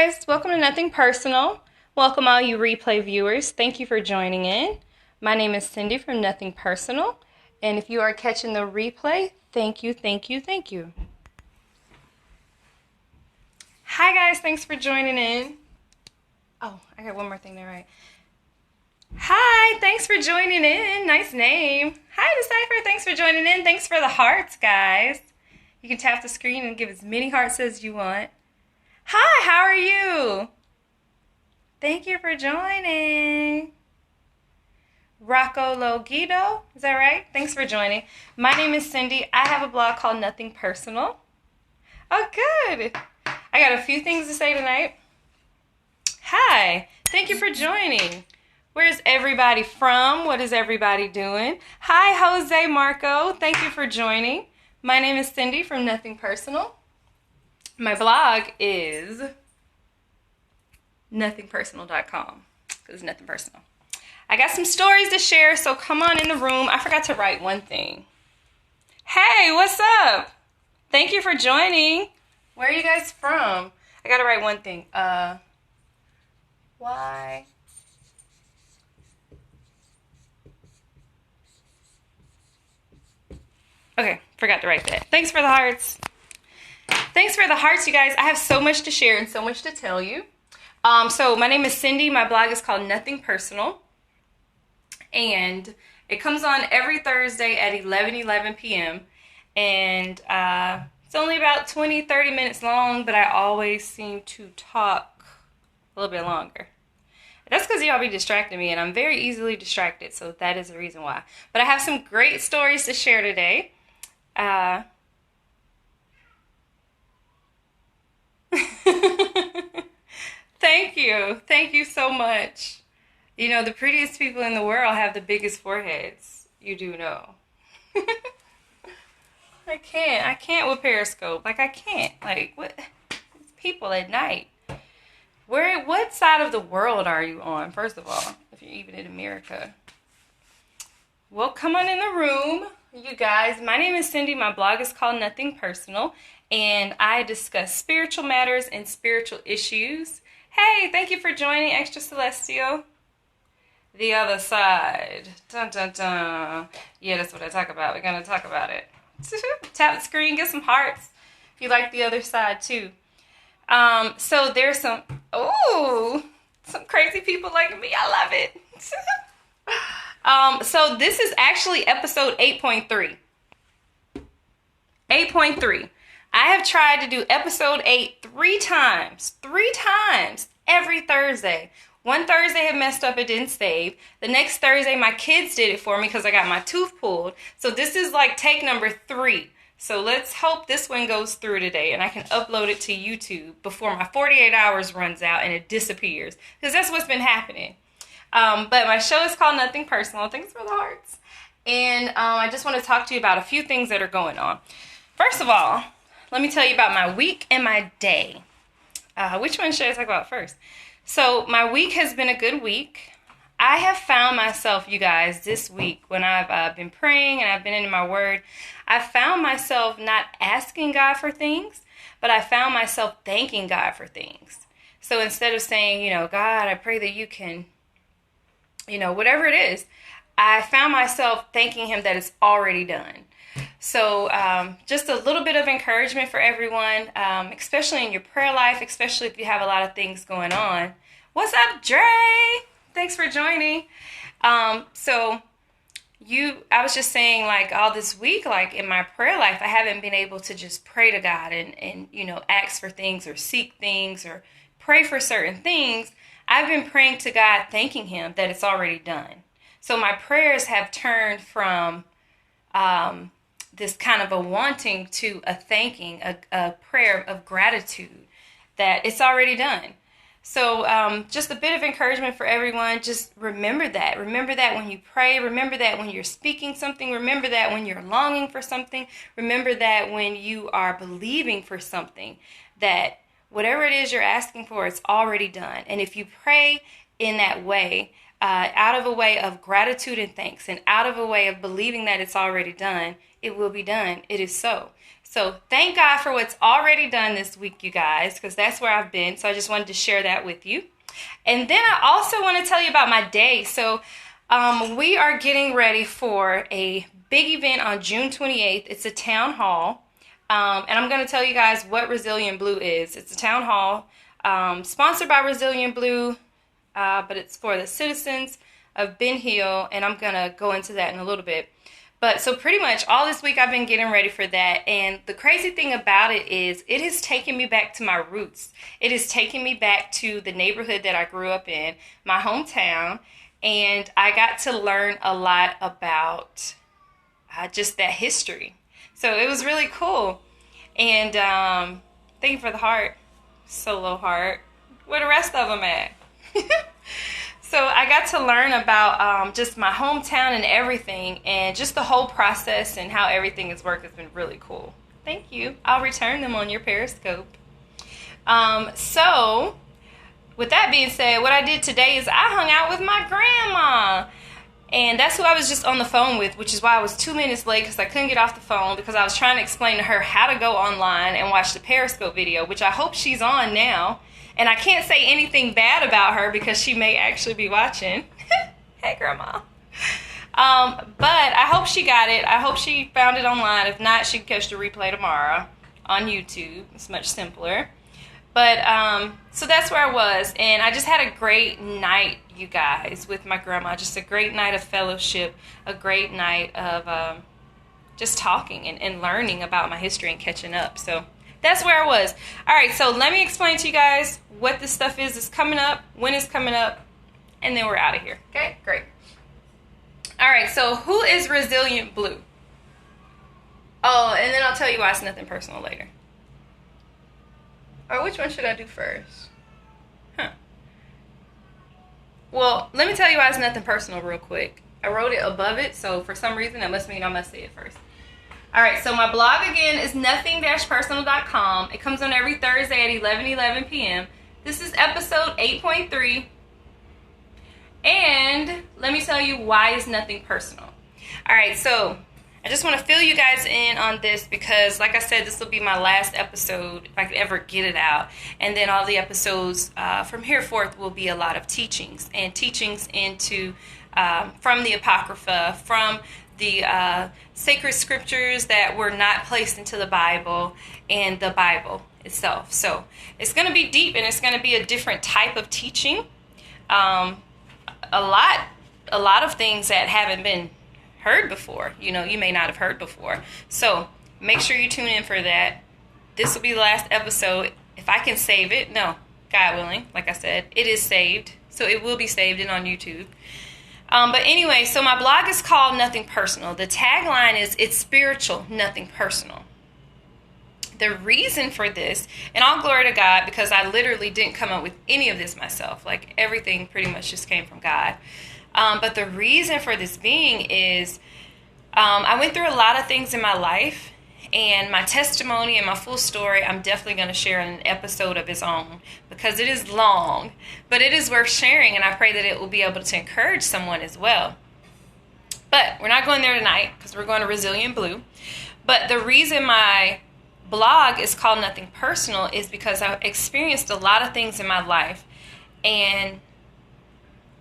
guys, welcome to Nothing Personal. Welcome all you replay viewers. Thank you for joining in. My name is Cindy from Nothing Personal, and if you are catching the replay, thank you, thank you, thank you. Hi guys, thanks for joining in. Oh, I got one more thing there, right? Hi, thanks for joining in. Nice name. Hi, Decipher. Thanks for joining in. Thanks for the hearts, guys. You can tap the screen and give as many hearts as you want. Hi, how are you? Thank you for joining. Rocco Logito, is that right? Thanks for joining. My name is Cindy. I have a blog called Nothing Personal. Oh, good. I got a few things to say tonight. Hi, thank you for joining. Where's everybody from? What is everybody doing? Hi, Jose Marco. Thank you for joining. My name is Cindy from Nothing Personal. My blog is nothingpersonal.com because it's nothing personal. I got some stories to share, so come on in the room. I forgot to write one thing. Hey, what's up? Thank you for joining. Where are you guys from? I got to write one thing. Why? Okay, forgot to write that. Thanks for the hearts. Thanks for the hearts, you guys. I have so much to share and so much to tell you. So my name is Cindy. My blog is called Nothing Personal. And it comes on every Thursday at 11 p.m. And it's only about 20-30 minutes long, but I always seem to talk a little bit longer. That's because y'all be distracting me, and I'm very easily distracted, so that is the reason why. But I have some great stories to share today. Thank you. Thank you so much. You know, the prettiest people in the world have the biggest foreheads. You do know. I can't with Periscope. Like, I can't. Like, what? It's people at night. What side of the world are you on, first of all, if you're even in America? Well, come on in the room, you guys. My name is Cindy. My blog is called Nothing Personal, and I discuss spiritual matters and spiritual issues. Hey, thank you for joining Extra Celestial. The other side. Dun, dun, dun. Yeah, that's what I talk about. We're going to talk about it. Tap the screen, get some hearts if you like the other side, too. So there's some crazy people like me. I love it. So this is actually episode 8.3. 8.3. I have tried to do episode 8 three times every Thursday. One Thursday it messed up, it didn't save. The next Thursday my kids did it for me because I got my tooth pulled. So this is like take number 3. So let's hope this one goes through today and I can upload it to YouTube before my 48 hours runs out and it disappears. Because that's what's been happening. But my show is called Nothing Personal. Thanks for the hearts. And I just want to talk to you about a few things that are going on. First of all, let me tell you about my week and my day. Which one should I talk about first? So my week has been a good week. I have found myself, you guys, this week when I've been praying and I've been in my word, I found myself not asking God for things, but I found myself thanking God for things. So instead of saying, God, I pray that you can, whatever it is, I found myself thanking him that it's already done. So just a little bit of encouragement for everyone, especially in your prayer life, especially if you have a lot of things going on. What's up, Dre? Thanks for joining. I was just saying, like, all this week, like, in my prayer life, I haven't been able to just pray to God and ask for things or seek things or pray for certain things. I've been praying to God, thanking him that it's already done. So my prayers have turned from this kind of a wanting to a thanking, a prayer of gratitude that it's already done. So just a bit of encouragement for everyone. Just remember that. Remember that when you pray. Remember that when you're speaking something. Remember that when you're longing for something. Remember that when you are believing for something, that whatever it is you're asking for, it's already done. And if you pray in that way, out of a way of gratitude and thanks, and out of a way of believing that it's already done, it will be done. It is so. So thank God for what's already done this week, you guys, because that's where I've been. So I just wanted to share that with you. And then I also want to tell you about my day. So we are getting ready for a big event on June 28th. It's a town hall. And I'm going to tell you guys what Resilient Blue is. It's a town hall sponsored by Resilient Blue, but it's for the citizens of Ben Hill. And I'm going to go into that in a little bit. But so pretty much all this week I've been getting ready for that. And the crazy thing about it is it has taken me back to my roots. It has taken me back to the neighborhood that I grew up in, my hometown. And I got to learn a lot about just that history. So it was really cool. And thank you for the heart. Solo heart. Where the rest of them at? So I got to learn about just my hometown and everything, and just the whole process and how everything has worked has been really cool. Thank you. I'll return them on your Periscope. So with that being said, what I did today is I hung out with my grandma. And that's who I was just on the phone with, which is why I was 2 minutes late, because I couldn't get off the phone because I was trying to explain to her how to go online and watch the Periscope video, which I hope she's on now. And I can't say anything bad about her because she may actually be watching. Hey, Grandma. But I hope she got it. I hope she found it online. If not, she can catch the replay tomorrow on YouTube. It's much simpler. But so that's where I was. And I just had a great night, you guys, with my grandma. Just a great night of fellowship. A great night of just talking and learning about my history and catching up. So that's where I was. All right, so let me explain to you guys what this stuff is. It's coming up, when it's coming up, and then we're out of here. Okay, great. All right, so who is Resilient Blue? Oh, and then I'll tell you why it's nothing personal later. Or which one should I do first? Well, let me tell you why it's nothing personal real quick. I wrote it above it, so for some reason that must mean I must say it first. All right, so my blog again is nothing-personal.com. It comes on every Thursday at 11 p.m. This is episode 8.3. And let me tell you why it's nothing personal. All right, so I just want to fill you guys in on this because, like I said, this will be my last episode if I could ever get it out. And then all the episodes from here forth will be a lot of teachings and teachings into from the Apocrypha, from the sacred scriptures that were not placed into the Bible and the Bible itself. So it's going to be deep and it's going to be a different type of teaching. A lot of things that haven't been heard before, you may not have heard before. So make sure you tune in for that. This will be the last episode. If I can save it, no, God willing, like I said, it is saved. So it will be saved and on YouTube. But anyway, so my blog is called Nothing Personal. The tagline is, it's spiritual, nothing personal. The reason for this, and all glory to God, because I literally didn't come up with any of this myself. Like, everything pretty much just came from God. But the reason for this being is I went through a lot of things in my life, and my testimony and my full story I'm definitely going to share in an episode of its own because it is long, but it is worth sharing, and I pray that it will be able to encourage someone as well. But we're not going there tonight because we're going to Resilient Blue. But the reason my blog is called Nothing Personal is because I experienced a lot of things in my life, and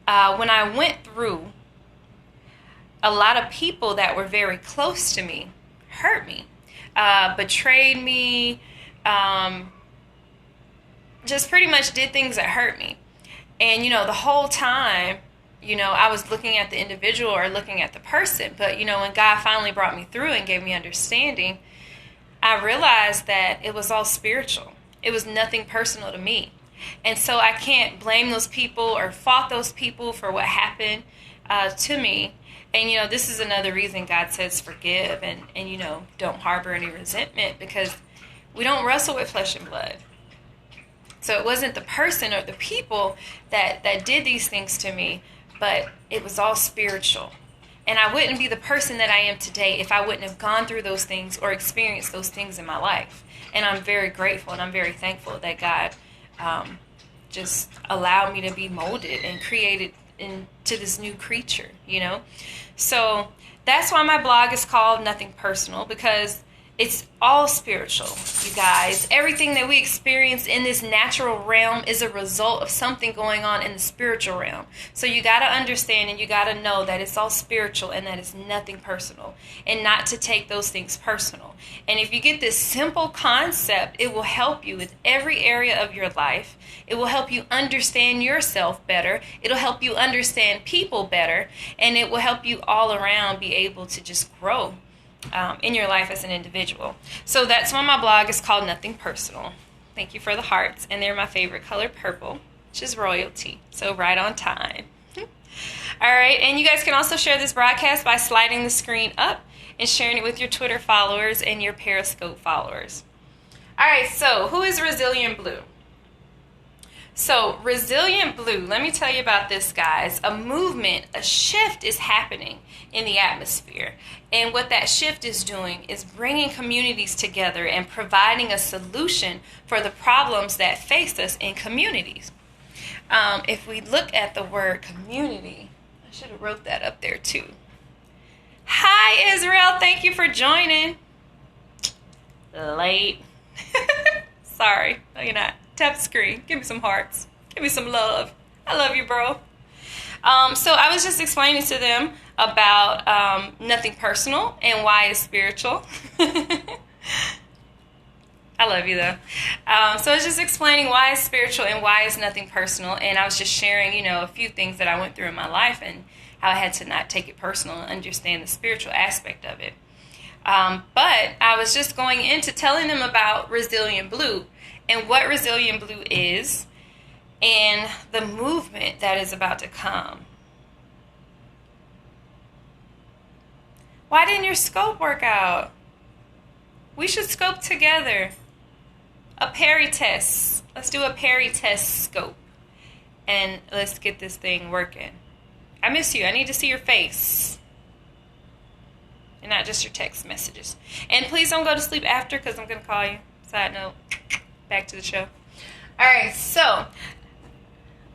when I went through, a lot of people that were very close to me hurt me, betrayed me, just pretty much did things that hurt me. And, the whole time, I was looking at the individual or looking at the person. But, when God finally brought me through and gave me understanding, I realized that it was all spiritual. It was nothing personal to me. And so I can't blame those people or fault those people for what happened to me. And, this is another reason God says forgive and don't harbor any resentment, because we don't wrestle with flesh and blood. So it wasn't the person or the people that did these things to me, but it was all spiritual. And I wouldn't be the person that I am today if I wouldn't have gone through those things or experienced those things in my life. And I'm very grateful and I'm very thankful that God just allowed me to be molded and created into this new creature, So that's why my blog is called Nothing Personal, because It's all spiritual, you guys. Everything that we experience in this natural realm is a result of something going on in the spiritual realm. So you got to understand and you got to know that it's all spiritual and that it's nothing personal, and not to take those things personal. And if you get this simple concept, it will help you with every area of your life. It will help you understand yourself better. It'll help you understand people better, and it will help you all around be able to just grow in your life as an individual. So that's why my blog is called Nothing Personal. Thank you for the hearts, and they're my favorite color, purple, which is royalty. So right on time. All right, and you guys can also share this broadcast by sliding the screen up and sharing it with your Twitter followers and your Periscope followers. All right, so who is Resilient Blue? So Resilient Blue, let me tell you about this, guys. A movement, a shift is happening in the atmosphere. And what that shift is doing is bringing communities together and providing a solution for the problems that face us in communities. If we look at the word community, I should have wrote that up there too. Hi, Israel. Thank you for joining. Late. Sorry. No, you're not. Tap the screen. Give me some hearts. Give me some love. I love you, bro. So I was just explaining to them about nothing personal and why it's spiritual. I love you, though. So I was just explaining why it's spiritual and why it's nothing personal. And I was just sharing, a few things that I went through in my life and how I had to not take it personal and understand the spiritual aspect of it. But I was just going into telling them about Resilient Blue and what Resilient Blue is and the movement that is about to come. Why didn't your scope work out? We should scope together. A Perry test. Let's do a Perry test scope. And let's get this thing working. I miss you. I need to see your face. And not just your text messages. And please don't go to sleep after, because I'm going to call you. Side note. Back to the show. Alright, so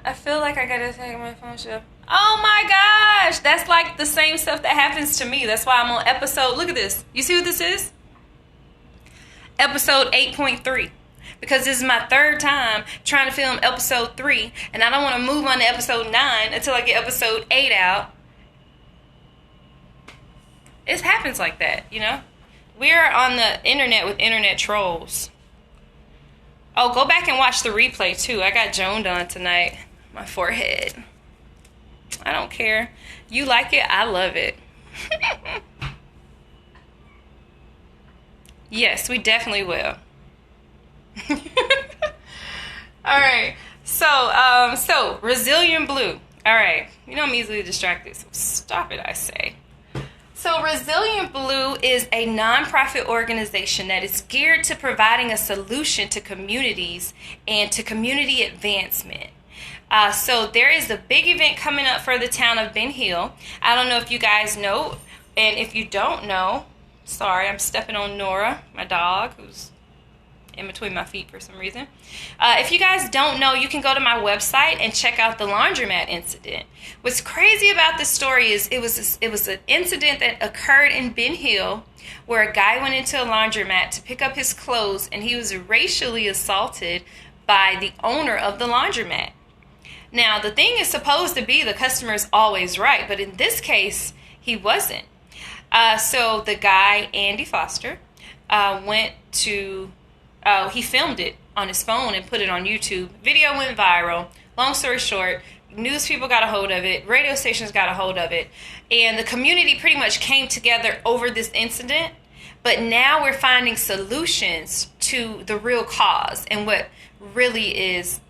I feel like I gotta take my phone show. Oh my gosh! That's like the same stuff that happens to me. That's why I'm on episode, look at this. You see what this is? Episode 8.3. Because this is my third time trying to film episode 3. And I don't want to move on to episode 9 until I get episode 8 out. It happens like that, We are on the internet with internet trolls. Oh, go back and watch the replay, too. I got Joan on tonight. My forehead. I don't care. You like it? I love it. Yes, we definitely will. All right. So Resilient Blue. All right. I'm easily distracted, so stop it, I say. So Resilient Blue is a nonprofit organization that is geared to providing a solution to communities and to community advancement. So there is a big event coming up for the town of Ben Hill. I don't know if you guys know, and if you don't know, sorry, I'm stepping on Nora, my dog, who's in between my feet for some reason. If you guys don't know, you can go to my website and check out the laundromat incident. What's crazy about this story is it was an incident that occurred in Ben Hill where a guy went into a laundromat to pick up his clothes and he was racially assaulted by the owner of the laundromat. Now, the thing is supposed to be the customer is always right, but in this case, he wasn't. So the guy, Andy Foster, he filmed it on his phone and put it on YouTube. Video went viral. Long story short, news people got a hold of it. Radio stations got a hold of it. And the community pretty much came together over this incident. But now we're finding solutions to the real cause and what really is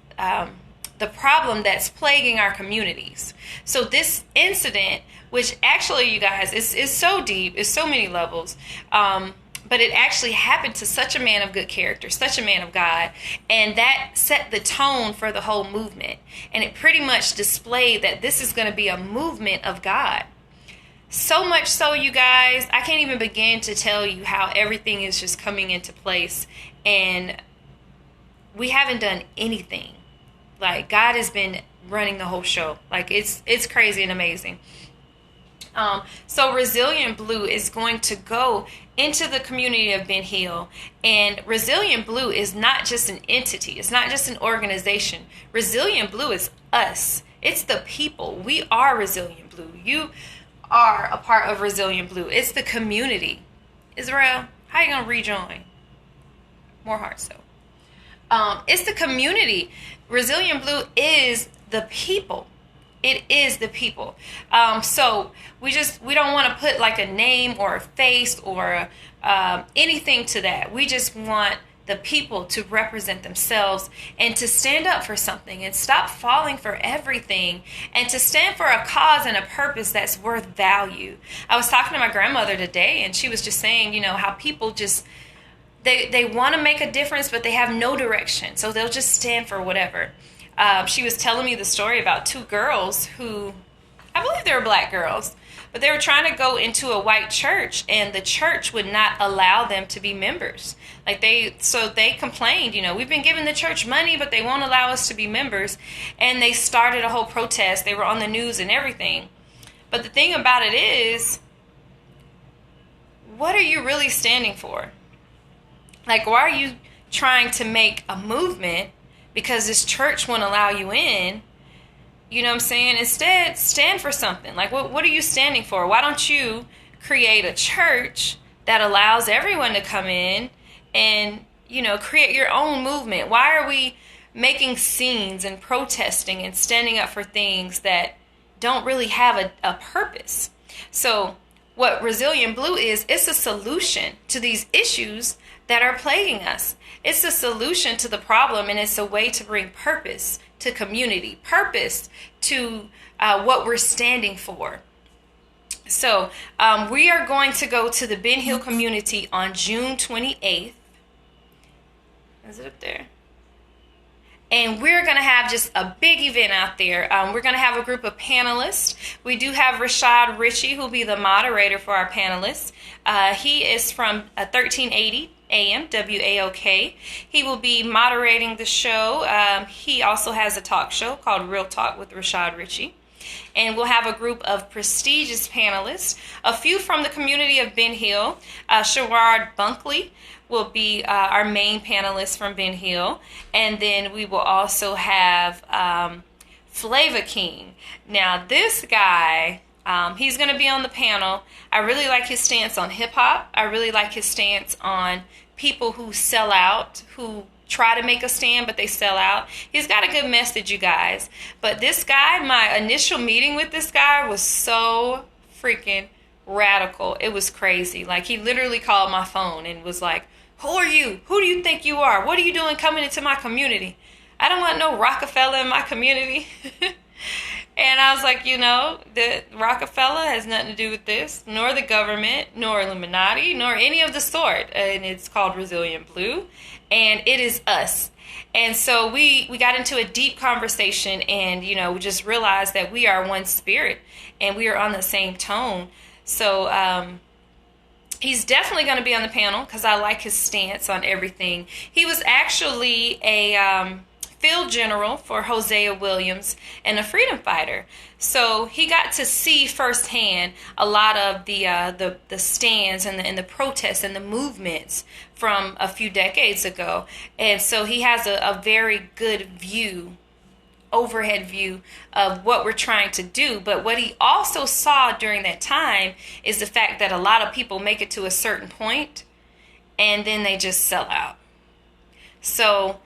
the problem that's plaguing our communities. So this incident, which actually, you guys, is so deep, is so many levels, but it actually happened to such a man of good character, such a man of God, and that set the tone for the whole movement. And it pretty much displayed that this is going to be a movement of God. So much so, you guys, I can't even begin to tell you how everything is just coming into place. And we haven't done anything. Like, God has been running the whole show. Like, it's crazy and amazing. So Resilient Blue is going to go into the community of Ben Hill. And Resilient Blue is not just an entity. It's not just an organization. Resilient Blue is us. It's the people. We are Resilient Blue. You are a part of Resilient Blue. It's the community. Israel, how you going to rejoin? More hearts though. It's the community. Resilient Blue is the people. It is the people. So we don't want to put like a name or a face or anything to that. We just want the people to represent themselves and to stand up for something and stop falling for everything and to stand for a cause and a purpose that's worth value. I was talking to my grandmother today and she was just saying, you know, how people just, they want to make a difference, but they have no direction. So they'll just stand for whatever. She was telling me the story about two girls who, I believe they were black girls, but they were trying to go into a white church and the church would not allow them to be members. So they complained, you know, we've been giving the church money, but they won't allow us to be members. And they started a whole protest. They were on the news and everything. But the thing about it is, what are you really standing for? Like, why are you trying to make a movement because this church won't allow you in? You know what I'm saying? Instead, stand for something. Like, what are you standing for? Why don't you create a church that allows everyone to come in and, you know, create your own movement? Why are we making scenes and protesting and standing up for things that don't really have a purpose? So what Resilient Blue is, it's a solution to these issues that are plaguing us. It's a solution to the problem, and it's a way to bring purpose to community, purpose to what we're standing for. So we are going to go to the Ben Hill community on June 28th. Is it up there? And we're going to have just a big event out there. We're going to have a group of panelists. We do have Rashad Ritchie, who will be the moderator for our panelists. He is from 1380 AM WAOK. He will be moderating the show. He also has a talk show called Real Talk with Rashad Ritchie. And we'll have a group of prestigious panelists, a few from the community of Ben Hill. Sherrod Bunkley will be our main panelist from Ben Hill. And then we will also have Flava King. Now, this guy, he's going to be on the panel. I really like his stance on hip-hop. I really like his stance on people who sell out, who try to make a stand, but they sell out. He's got a good message, you guys. But this guy, my initial meeting with this guy was so freaking radical. It was crazy. Like, he literally called my phone and was like, who are you? Who do you think you are? What are you doing coming into my community? I don't want no Rockefeller in my community. And I was like, you know, the Rockefeller has nothing to do with this, nor the government, nor Illuminati, nor any of the sort. And it's called Resilient Blue, and it is us. And so we got into a deep conversation, and, you know, we just realized that we are one spirit, and we are on the same tone. So he's definitely going to be on the panel because I like his stance on everything. He was actually a field general for Hosea Williams and a freedom fighter. So he got to see firsthand a lot of the stands and the protests and the movements from a few decades ago. And so he has a very good view, overhead view of what we're trying to do. But what he also saw during that time is the fact that a lot of people make it to a certain point and then they just sell out. So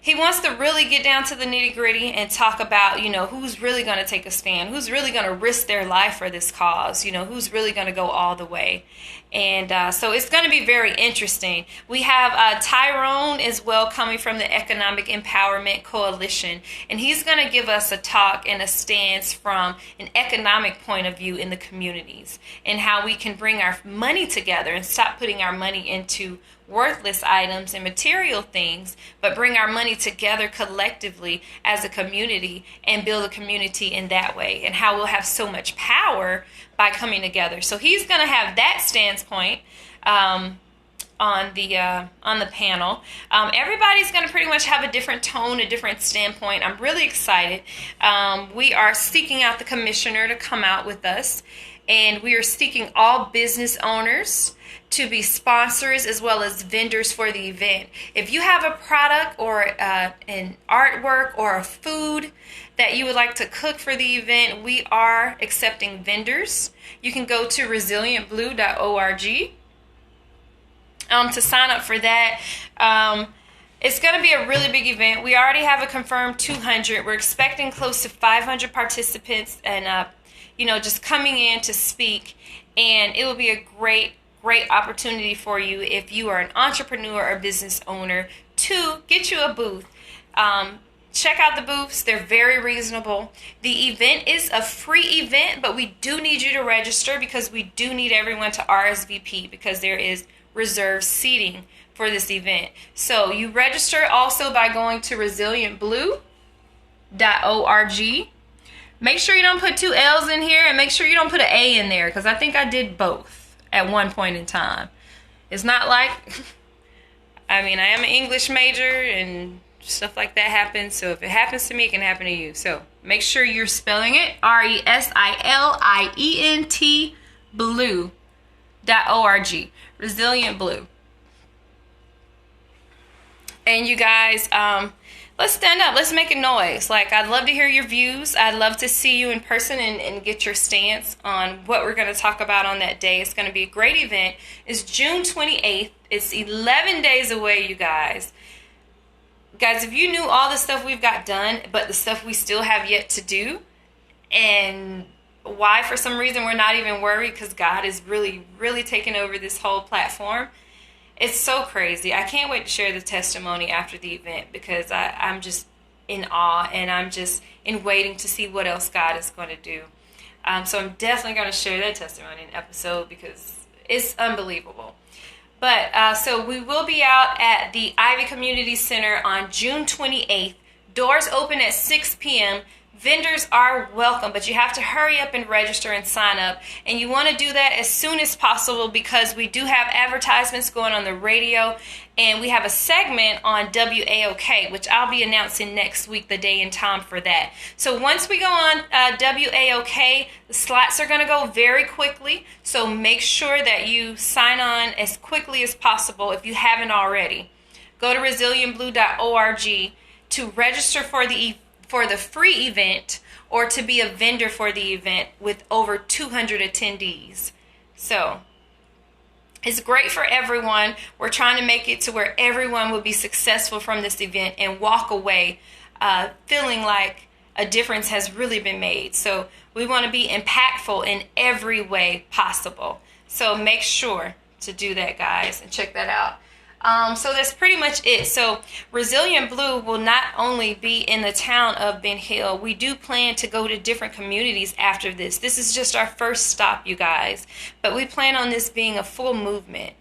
he wants to really get down to the nitty gritty and talk about, you know, who's really going to take a stand, who's really going to risk their life for this cause, you know, who's really going to go all the way. And so it's going to be very interesting. We have Tyrone as well, coming from the Economic Empowerment Coalition, and he's going to give us a talk and a stance from an economic point of view in the communities and how we can bring our money together and stop putting our money into worthless items and material things, but bring our money together collectively as a community and build a community in that way, and how we'll have so much power by coming together. So he's going to have that standpoint on the panel. Everybody's going to pretty much have a different tone, a different standpoint. I'm really excited. We are seeking out the commissioner to come out with us. and we are seeking all business owners to be sponsors as well as vendors for the event. If you have a product or an artwork or a food that you would like to cook for the event, we are accepting vendors. You can go to resilientblue.org to sign up for that. It's going to be a really big event. We already have a confirmed 200. We're expecting close to 500 participants and, just coming in to speak. And it will be a great opportunity for you if you are an entrepreneur or business owner to get you a booth. Check out the booths. They're very reasonable. The event is a free event, but we do need you to register because we do need everyone to RSVP because there is reserved seating for this event. So you register also by going to resilientblue.org. Make sure you don't put 2 L's in here and make sure you don't put an A in there because I think I did both at one point in time. It's not like, I am an English major and stuff like that happens. So if it happens to me, it can happen to you. So make sure you're spelling it RESILIENT blue.org. Resilient Blue. And you guys, let's stand up. Let's make a noise. I'd love to hear your views. I'd love to see you in person and get your stance on what we're going to talk about on that day. It's going to be a great event. It's June 28th. It's 11 days away, you guys. Guys, if you knew all the stuff we've got done, but the stuff we still have yet to do, and why for some reason we're not even worried because God is really, really taking over this whole platform. It's so crazy. I can't wait to share the testimony after the event because I'm just in awe and I'm just in waiting to see what else God is going to do. So I'm definitely going to share that testimony in an episode because it's unbelievable. But so we will be out at the Ivy Community Center on June 28th. Doors open at 6 p.m. Vendors are welcome, but you have to hurry up and register and sign up. And you want to do that as soon as possible because we do have advertisements going on the radio. And we have a segment on WAOK, which I'll be announcing next week, the day and time for that. So once we go on WAOK, the slots are going to go very quickly. So make sure that you sign on as quickly as possible if you haven't already. Go to resilientblue.org to register for the free event or to be a vendor for the event with over 200 attendees. So it's great for everyone. We're trying to make it to where everyone will be successful from this event and walk away feeling like a difference has really been made. So we want to be impactful in every way possible. So make sure to do that, guys, and check that out. So that's pretty much it. So Resilient Blue will not only be in the town of Ben Hill. We do plan to go to different communities after this. This is just our first stop, you guys. But we plan on this being a full movement.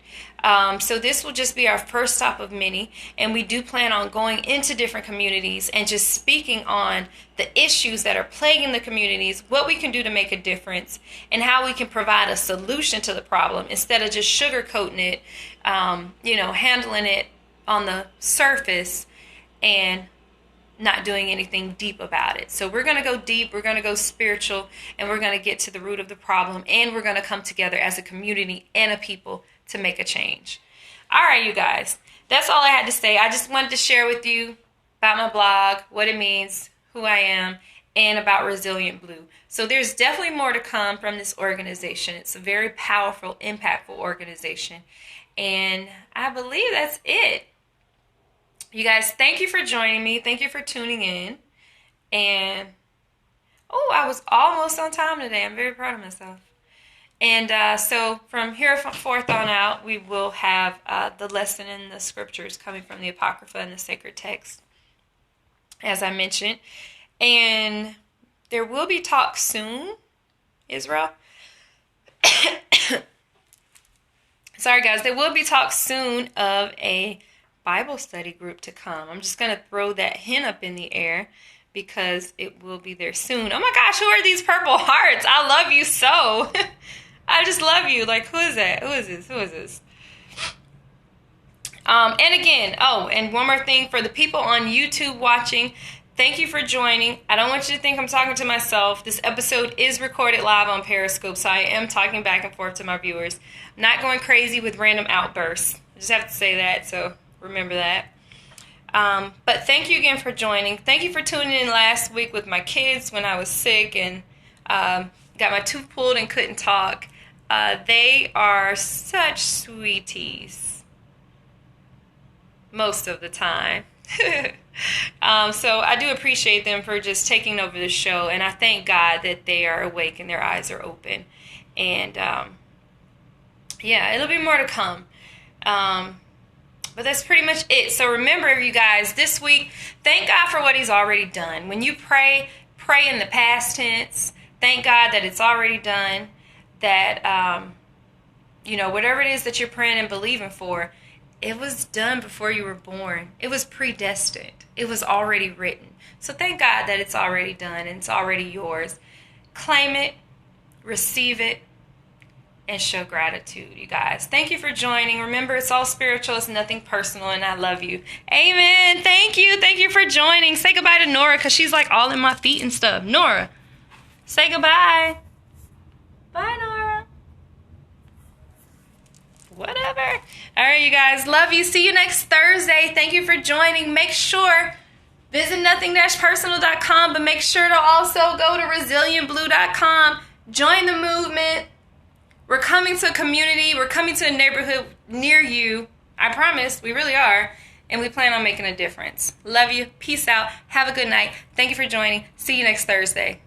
So this will just be our first stop of many. And we do plan on going into different communities and just speaking on the issues that are plaguing the communities, what we can do to make a difference, and how we can provide a solution to the problem instead of just sugarcoating it, handling it on the surface and not doing anything deep about it. So we're going to go deep, we're going to go spiritual, and we're going to get to the root of the problem, and we're going to come together as a community and a people to make a change. All right, you guys, that's all I had to say. I just wanted to share with you about my blog, what it means, who I am, and about Resilient Blue. So there's definitely more to come from this organization. It's a very powerful, impactful organization. And I believe that's it. You guys, thank you for joining me. Thank you for tuning in. And, I was almost on time today. I'm very proud of myself. And so from here forth on out, we will have the lesson in the scriptures coming from the Apocrypha and the sacred text, as I mentioned. And there will be talk soon, Israel. Sorry, guys. There will be talk soon of a Bible study group to come. I'm just going to throw that hint up in the air because it will be there soon. Oh my gosh, who are these purple hearts? I love you so. I just love you. Like, who is that? Who is this? Who is this? And again, and one more thing for the people on YouTube watching, Thank you for joining. I don't want you to think I'm talking to myself. This episode is recorded live on Periscope, so I am talking back and forth to my viewers. I'm not going crazy with random outbursts. I just have to say that, so remember that. But thank you again for joining. Thank you for tuning in last week with my kids when I was sick and got my tooth pulled and couldn't talk. They are such sweeties most of the time. So I do appreciate them for just taking over the show, and I thank God that they are awake and their eyes are open. And yeah, it'll be more to come. But that's pretty much it. So remember, you guys, this week, thank God for what he's already done. When you pray, pray in the past tense. Thank God that it's already done. That, whatever it is that you're praying and believing for, it was done before you were born. It was predestined. It was already written. So thank God that it's already done and it's already yours. Claim it, receive it, and show gratitude, you guys. Thank you for joining. Remember, it's all spiritual. It's nothing personal, and I love you. Amen. Thank you. Thank you for joining. Say goodbye to Nora, because she's like all in my feet and stuff. Nora, say goodbye. Bye, Nora. Whatever. All right, you guys. Love you. See you next Thursday. Thank you for joining. Make sure, visit nothing-personal.com, but make sure to also go to resilientblue.com. Join the movement. We're coming to a community. We're coming to a neighborhood near you. I promise. We really are. And we plan on making a difference. Love you. Peace out. Have a good night. Thank you for joining. See you next Thursday.